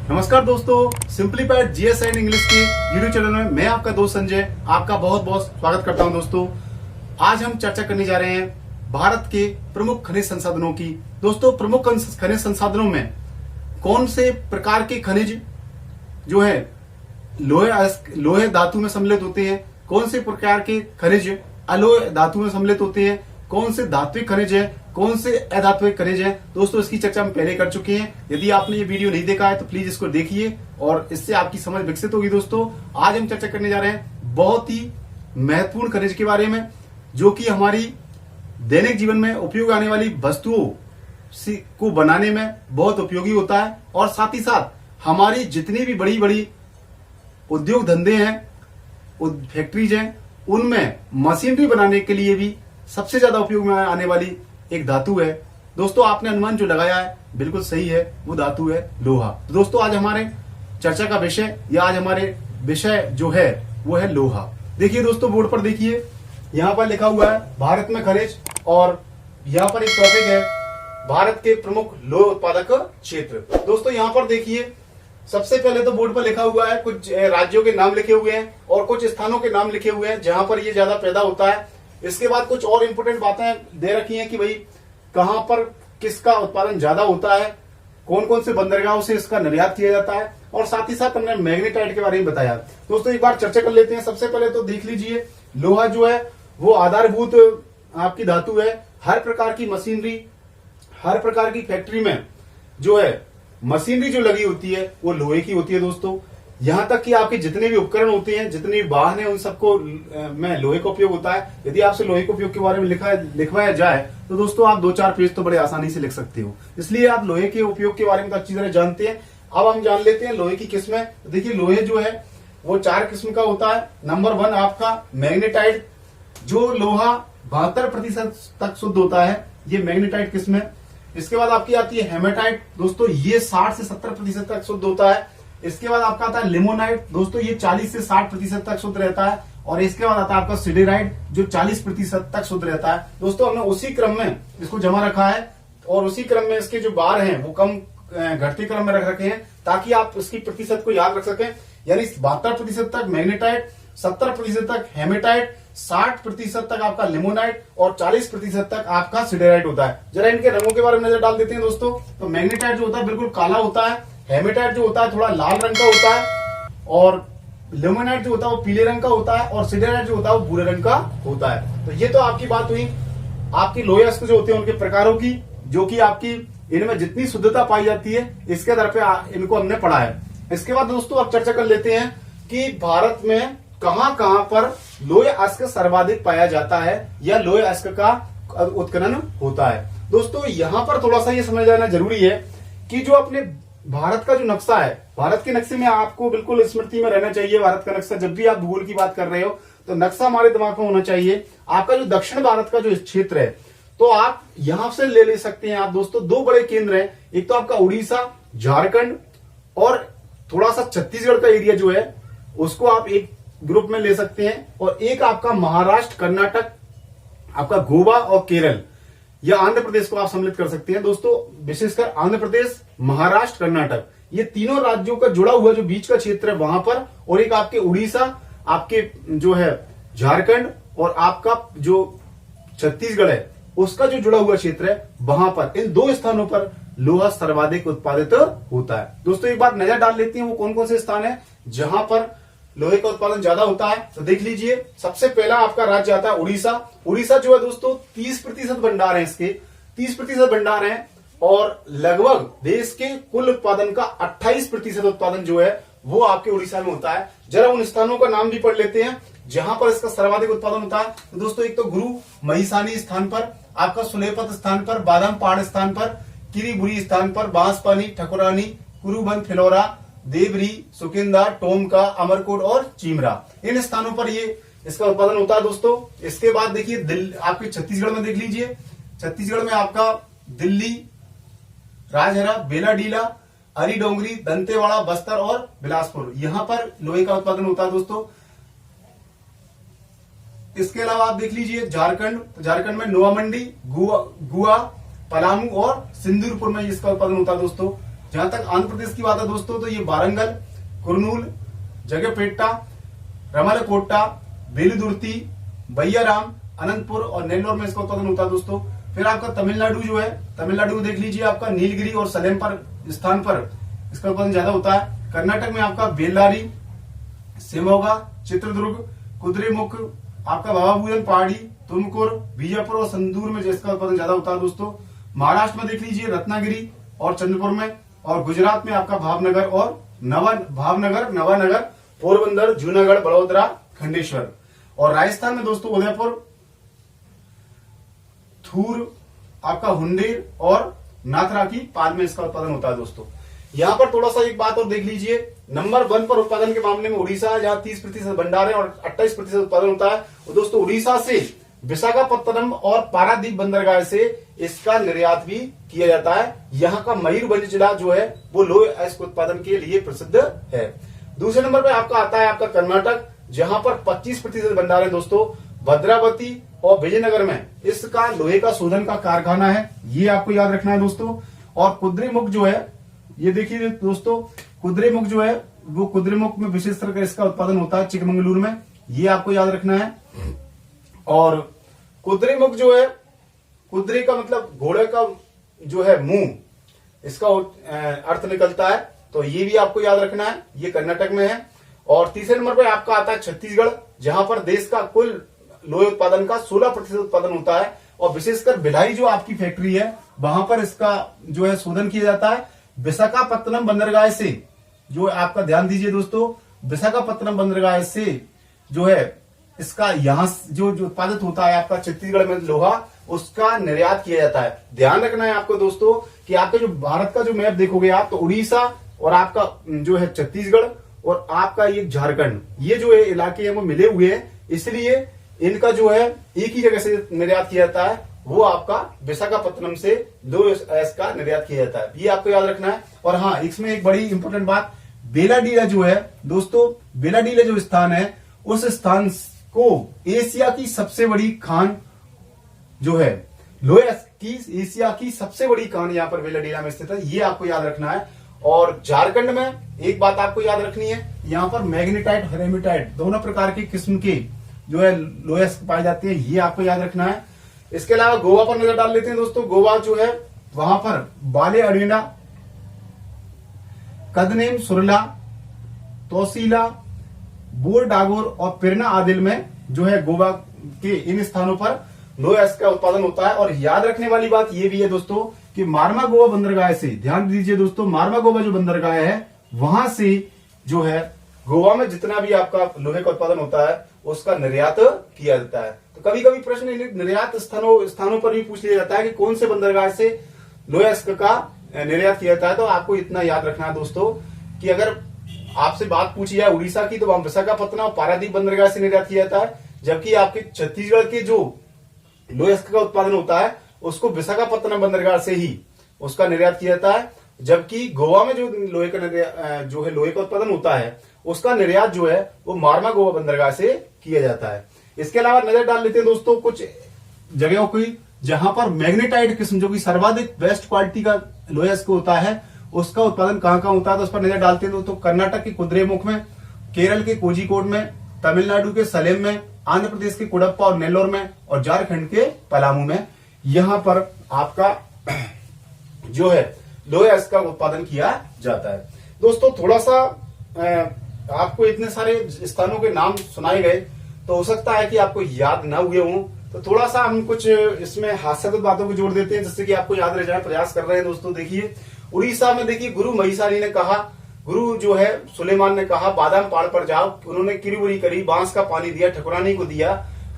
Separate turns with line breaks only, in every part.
नमस्कार दोस्तों, simplified GS and English के यूट्यूब चैनल में मैं आपका दोस्त संजय आपका बहुत बहुत स्वागत करता हूं। दोस्तों, आज हम चर्चा करने जा रहे हैं भारत के प्रमुख खनिज संसाधनों की। दोस्तों, प्रमुख खनिज संसाधनों में कौन से प्रकार के खनिज जो है लोहे धातु में सम्मिलित होते हैं, कौन से प्रकार के खनिज अलोह धातु में सम्मिलित होते हैं, कौन से धात्विक खनिज है, कौन से अधात्विक खनिज है। दोस्तों, इसकी चर्चा हम पहले कर चुके हैं। यदि आपने ये वीडियो नहीं देखा है तो प्लीज इसको देखिए और इससे आपकी समझ विकसित होगी। दोस्तों, आज हम चर्चा करने जा रहे हैं बहुत ही महत्वपूर्ण खनिज के बारे में, जो कि हमारी दैनिक जीवन में उपयोग आने वाली वस्तुओं को बनाने में बहुत उपयोगी होता है और साथ ही साथ हमारी जितनी भी बड़ी बड़ी उद्योग धंधे हैं, फैक्ट्रीज हैं, उनमें मशीनरी बनाने के लिए भी सबसे ज्यादा उपयोग में आने वाली एक धातु है। दोस्तों, आपने अनुमान जो लगाया है बिल्कुल सही है, वो धातु है लोहा। दोस्तों, आज हमारे चर्चा का विषय या आज हमारे विषय जो है वो है लोहा। देखिए दोस्तों, बोर्ड पर देखिए, यहाँ पर लिखा हुआ है भारत में खनिज और यहाँ पर एक टॉपिक है भारत के प्रमुख लोह उत्पादक क्षेत्र। दोस्तों, यहाँ पर देखिए, सबसे पहले तो बोर्ड पर लिखा हुआ है कुछ राज्यों के नाम लिखे हुए हैं और कुछ स्थानों के नाम लिखे हुए हैं जहां पर ये ज्यादा पैदा होता है। इसके बाद कुछ और इंपोर्टेंट बातें दे रखी हैं कि भाई कहां पर किसका उत्पादन ज्यादा होता है, कौन कौन से बंदरगाहों से इसका निर्यात किया जाता है और साथ ही साथ हमने मैग्नेटाइट के बारे में बताया। दोस्तों, एक बार चर्चा कर लेते हैं। सबसे पहले तो देख लीजिए, लोहा जो है वो आधारभूत आपकी धातु है। हर प्रकार की मशीनरी, हर प्रकार की फैक्ट्री में जो है मशीनरी जो लगी होती है वो लोहे की होती है। दोस्तों, यहां तक कि आपके जितने भी उपकरण होते हैं, जितने भी वाहन है, उन सबको में लोहे का उपयोग होता है। यदि आपसे लोहे के उपयोग के बारे में लिखवाया जाए तो दोस्तों आप 2-4 पेज तो बड़े आसानी से लिख सकते हो। इसलिए आप लोहे के उपयोग के बारे में तो अच्छी तरह जानते हैं। अब हम जान लेते हैं लोहे की किस्में। देखिए, लोहे जो है वो 4 किस्म का होता है। नंबर 1 आपका मैग्नेटाइट, जो लोहा 72% तक शुद्ध होता है, ये मैग्नेटाइट किस्म है। इसके बाद आपकी आती है हेमेटाइट। दोस्तों, ये 60 से 70% तक शुद्ध होता है। इसके बाद आपका आता है लिमोनाइट। दोस्तों, ये 40 से 60% तक शुद्ध रहता है। और इसके बाद आता है आपका सिडेराइट, जो 40% तक शुद्ध रहता है। दोस्तों, हमने उसी क्रम में इसको जमा रखा है और उसी क्रम में इसके जो बार हैं वो कम घटते क्रम में रख रखे हैं ताकि आप इसकी प्रतिशत को याद रख सकें। यानी 72% तक मैग्नेटाइट, 70% तक हेमेटाइट, 60% तक आपका लिमोनाइट और 40% तक आपका सिडेराइट होता है। जरा इनके रंगों के बारे में नजर डाल देते हैं। दोस्तों, तो मैग्नेटाइट जो होता है बिल्कुल काला होता है, हेमेटाइट जो होता है थोड़ा लाल रंग का होता है और लिमोनाइट जो होता है वो पीले रंग का होता है और सिडेराइट जो होता है वो भूरे रंग का होता है। तो ये तो आपकी बात हुई आपकी लोहे अयस्क जो होते हैं उनके प्रकारों की, जो कि आपकी इनमें जितनी शुद्धता पाई जाती है इसके आधार पे इनको हमने पढ़ा है। इसके बाद दोस्तों अब चर्चा कर लेते हैं कि भारत में कहां कहां पर लोहे अयस्क सर्वाधिक पाया जाता है या लोहे अयस्क का उत्खनन होता है। दोस्तों, यहां पर थोड़ा सा ये समझ जाना जरूरी है कि जो अपने भारत का जो नक्शा है, भारत के नक्शे में आपको बिल्कुल स्मृति में रहना चाहिए। भारत का नक्शा, जब भी आप भूगोल की बात कर रहे हो तो नक्शा हमारे दिमाग में होना चाहिए। आपका जो दक्षिण भारत का जो क्षेत्र है, तो आप यहां से ले सकते हैं आप। दोस्तों, 2 बड़े केंद्र हैं, एक तो आपका उड़ीसा, झारखंड और थोड़ा सा छत्तीसगढ़ का एरिया जो है उसको आप एक ग्रुप में ले सकते हैं और एक आपका महाराष्ट्र, कर्नाटक, आपका गोवा और केरल या आंध्र प्रदेश को आप सम्मिलित कर सकते हैं। दोस्तों, विशेषकर आंध्र प्रदेश, महाराष्ट्र, कर्नाटक, ये तीनों राज्यों का जुड़ा हुआ जो बीच का क्षेत्र है वहां पर, और एक आपके उड़ीसा, आपके जो है झारखंड और आपका जो छत्तीसगढ़ है उसका जो जुड़ा हुआ क्षेत्र है वहां पर, इन 2 स्थानों पर लोहा सर्वाधिक उत्पादित होता है। दोस्तों, एक बार नजर डाल लेते हैं वो कौन कौन से स्थान है जहां पर लोहे का उत्पादन ज्यादा होता है। तो देख लीजिए, सबसे पहला आपका राज्य आता है उड़ीसा। उड़ीसा जो है दोस्तों 30% भंडार है, इसके 30% भंडार है और लगभग देश के कुल उत्पादन का 28% उत्पादन जो है वो आपके उड़ीसा में होता है। जरा उन स्थानों का नाम भी पढ़ लेते हैं जहां पर इसका सर्वाधिक उत्पादन होता है। तो दोस्तों, एक तो गुरु महिसानी स्थान पर, आपका सुलेपत स्थान पर, बादाम पहाड़ स्थान पर, किरीबुरी स्थान पर, बांसपानी, ठकुरानी, कुरुबंद, फिलौरा, देवरी, सुकिंदा, टोमका, अमरकोट और चीमरा, इन स्थानों पर ये इसका उत्पादन होता है। दोस्तों, इसके बाद देखिए आपके छत्तीसगढ़ में देख लीजिए, छत्तीसगढ़ में आपका दिल्ली, राजहरा, बेलाडीला, हरी डोंगरी, दंतेवाड़ा, बस्तर और बिलासपुर, यहां पर लोहे का उत्पादन होता है। दोस्तों, इसके अलावा आप देख लीजिए झारखंड, तो झारखंड में नोवा मंडी, गुआ, पलामू और सिंदूरपुर में इसका उत्पादन होता है। दोस्तों, जहां तक आंध्र प्रदेश की बात है दोस्तों, तो ये वारंगल, कुर्नूल, जगपेट्टा, रमलकोट्टा, बेलुदुर्ती, बैयाराम, अनंतपुर और नेल्लोर में इसका उत्पादन होता है दोस्तों। फिर आपका तमिलनाडु जो है, तमिलनाडु में देख लीजिए आपका नीलगिरी और सलेम पर स्थान पर इसका उत्पादन ज्यादा होता है। कर्नाटक में आपका बेल्लारी, शिमोगा, चित्रदुर्ग, कुद्रेमुख, आपका बाबाबुदन पहाड़ी, तुमकुर, बीजापुर और संदूर में जिसका उत्पादन ज्यादा होता है दोस्तों। महाराष्ट्र में देख लीजिए रत्नागिरी और चंद्रपुर में, और गुजरात में आपका भावनगर और नवानगर, पोरबंदर, जूनागढ़, बड़ोदरा, खंडेश्वर, और राजस्थान में दोस्तों उदयपुर, थूर, आपका हुंडेर और नाथरा की पाल में इसका उत्पादन होता है दोस्तों। यहाँ पर थोड़ा सा एक बात और देख लीजिए, नंबर 1 पर उत्पादन के मामले में उड़ीसा है, जहाँ 30% भंडार है और 28% उत्पादन होता है। और दोस्तों उड़ीसा से विशाखापत्तनम और पारादीप बंदरगाह से इसका निर्यात भी किया जाता है। यहाँ का मयूरभंज जिला जो है वो लोहे अयस्क उत्पादन के लिए प्रसिद्ध है। दूसरे नंबर पर आपका आता है आपका कर्नाटक, जहां पर 25% भंडार है दोस्तों। भद्रावती और विजयनगर में इसका लोहे का शोधन का कारखाना है, ये आपको याद रखना है दोस्तों। और कुद्रेमुख जो है, ये देखिए दोस्तों, कुद्रेमुख जो है वो कुद्रेमुख में विशेष तरह का इसका उत्पादन होता है चिकमंगलुरु में, ये आपको याद रखना है। और कुद्रेमुख जो है, कुद्रे का मतलब घोड़े का जो है मुंह, इसका अर्थ निकलता है, तो ये भी आपको याद रखना है, ये कर्नाटक में है। और तीसरे नंबर पर आपका आता है छत्तीसगढ़, जहां पर देश का कुल लोहे उत्पादन का 16% उत्पादन होता है। और विशेषकर भिलाई जो आपकी फैक्ट्री है वहां पर इसका जो है शोधन किया जाता है विशाखापत्तनम बंदरगाह से। जो आपका ध्यान दीजिए दोस्तों, विशाखापत्तनम बंदरगाह से जो है इसका यहां जो उत्पादित होता है आपका छत्तीसगढ़ में लोहा, उसका निर्यात किया जाता है। ध्यान रखना है आपको दोस्तों कि आपका जो भारत का जो मैप देखोगे आप, तो उड़ीसा और आपका जो है छत्तीसगढ़ और आपका ये झारखंड, ये जो है इलाके हैं वो मिले हुए हैं, इसलिए इनका जो है एक ही जगह से निर्यात किया जाता है, वो आपका विशाखापत्तनम से लोहे अयस्क का निर्यात किया जाता है, ये आपको याद रखना है। और हाँ, इसमें एक बड़ी इंपॉर्टेंट बात, बेलाडीला जो है दोस्तों, बेलाडीला जो स्थान है, उस स्थान को एशिया की सबसे बड़ी खान जो है लोहे अयस्क की, एशिया की सबसे बड़ी खान यहाँ पर बेलाडीला में स्थित है, ये आपको याद रखना है। और झारखंड में एक बात आपको याद रखनी है, यहाँ पर मैग्नेटाइट, हेरेमिटाइट दोनों प्रकार की किस्म के जो है लोहे अयस्क पाए जाते हैं, ये आपको याद रखना है। इसके अलावा गोवा पर नजर डाल लेते हैं दोस्तों। गोवा जो है वहां पर बाले अरेना, कदनेम सुरला, तोसीला, बोर डागोर और पिरना आदिल में जो है गोवा के इन स्थानों पर लोहे अयस्क का उत्पादन होता है। और याद रखने वाली बात यह भी है दोस्तों कि मार्मा गोवा बंदरगाह से, ध्यान दीजिए दोस्तों, मार्मा गोवा जो बंदरगाह है वहां से जो है गोवा में जितना भी आपका लोहे का उत्पादन होता है उसका निर्यात किया जाता है। तो कभी कभी प्रश्न निर्यात स्थानों पर भी पूछ लिया जाता है कि कौन से बंदरगाह से लोहे अयस्क का निर्यात किया जाता है। तो आपको इतना याद रखना है दोस्तों कि अगर आपसे बात पूछी जाए उड़ीसा की, तो वहां विशाखापत्तनम और पारादीप बंदरगाह से निर्यात किया जाता है, जबकि आपके छत्तीसगढ़ के जो लोहे अयस्क का उत्पादन होता है उसको विशाखापत्तनम बंदरगाह से ही उसका निर्यात किया जाता है, जबकि गोवा में जो लोहे का उत्पादन होता है उसका निर्यात जो है वो मार्मा गोवा बंदरगाह से किया जाता है। इसके अलावा नजर डाल लेते हैं दोस्तों कुछ जगहों की जहां पर मैग्नेटाइट किस्म, जो कि सर्वाधिक बेस्ट क्वालिटी का लोहे अयस्क होता है, उसका उत्पादन कहां कहां होता है, तो उस पर नजर डालते हैं दोस्तों। कर्नाटक के कुद्रेमुख में, केरल के कोझिकोड में, तमिलनाडु के सलेम में, आंध्र प्रदेश के कुडप्पा और नेल्लोर में, और झारखंड के पलामू में, यहां पर आपका जो है लोहे अयस्क का उत्पादन किया जाता है। दोस्तों थोड़ा सा आपको इतने सारे स्थानों के नाम सुनाए गए, तो हो सकता है कि आपको याद ना हुए हों, तो थोड़ा सा हम कुछ इसमें हास्यास्पद बातों को जोड़ देते हैं जिससे कि आपको याद रह जाए। प्रयास कर रहे हैं दोस्तों। देखिए उड़ीसा में देखिए गुरु महिसारी ने कहा, गुरु जो है सुलेमान ने कहा बादाम पहाड़ पर जाओ, उन्होंने किरीबुरी करी, बांस का पानी दिया, ठकुरानी को दिया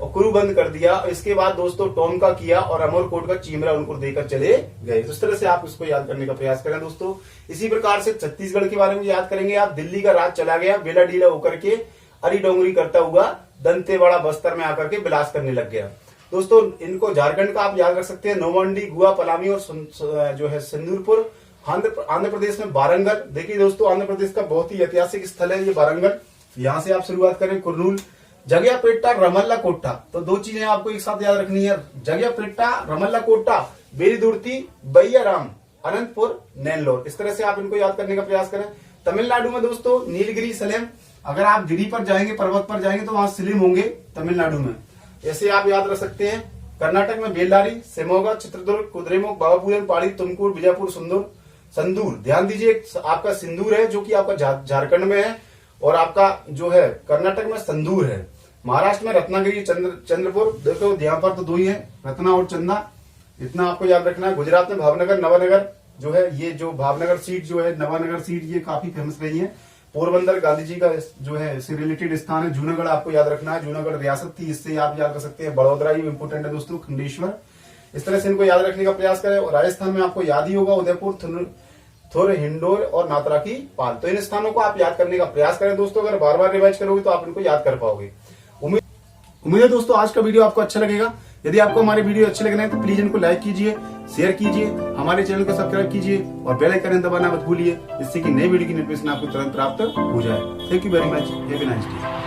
और कुरु बंद कर दिया। इसके बाद दोस्तों टोमका किया और अमरकोट का चीमरा उनको देकर चले गए। तो इस तरह से आप इसको याद करने का प्रयास करें दोस्तों। इसी प्रकार से छत्तीसगढ़ के बारे में याद करेंगे आप। दिल्ली का राज चला गया, बेलाडीला होकर के अरी डोंगरी करता हुआ दंतेवाड़ा बस्तर में आकर के विलास करने लग गया। दोस्तों इनको झारखंड का आप याद रख सकते हैं, नोमंडी, गुआ, पलामी और जो है सिंदूरपुर। आंध्र प्रदेश में वारंगल, देखिए दोस्तों आंध्र प्रदेश का बहुत ही ऐतिहासिक स्थल है ये वारंगल, यहां से आप शुरुआत करें। कुर्नूल, जगयापेट्टा, रमल्लाकोट्टा, तो दो चीजें आपको एक साथ याद रखनी है, जगयापेट्टा, रमल्लाकोट्टा, बेलुदुर्ती, बैयाराम अनंतपुर, नेल्लोर। इस तरह से आप इनको याद करने का प्रयास करें। तमिलनाडु में दोस्तों नीलगिरी, सलेम। अगर आप गिरी पर जाएंगे, पर्वत पर जाएंगे तो वहां सलीम होंगे तमिलनाडु में, ऐसे आप याद रख सकते हैं। कर्नाटक में बेल्लारी, शिमोगा, चित्रदुर्ग, कुद्रेमुख, बाबापूरम, पाली, तुमकुर, बीजापुर, संदूर। ध्यान दीजिए आपका सिंदूर है जो कि आपका झारखंड में है, और आपका जो है कर्नाटक में संदूर है। महाराष्ट्र में रत्नागिरी, चंद्रपुर। देखो यहाँ पर तो दो ही है, रत्ना और चंदा, इतना आपको याद रखना है। गुजरात में भावनगर, नवानगर जो है, ये जो भावनगर सीट जो है, नवानगर सीट, ये काफी फेमस रही है। पोरबंदर गांधी जी का जो है इससे रिलेटेड स्थान है। जूनागढ़ आपको याद रखना है, जूनागढ़ रियासत थी, इससे आप याद कर सकते हैं। बड़ोदरा ही इंपोर्टेंट है दोस्तों, खंडेश्वर। इस तरह से इनको याद रखने का प्रयास करें। और राजस्थान में आपको याद ही होगा उदयपुर, थुर, हिंडोर और नातरा की पाल। तो इन स्थानों को आप याद करने का प्रयास करें दोस्तों। अगर बार बार रिवाइज करोगे तो आप इनको याद कर पाओगे। उम्मीद है दोस्तों आज का वीडियो आपको अच्छा लगेगा। यदि आपको हमारे वीडियो अच्छे लग रहे हैं तो प्लीज इनको लाइक कीजिए, शेयर कीजिए, हमारे चैनल को सब्सक्राइब कीजिए और बेल आइकन दबाना मत भूलिए, जिससे कि नई वीडियो की नोटिफिकेशन आपको तुरंत प्राप्त हो जाए। Thank you very much. Have a nice day.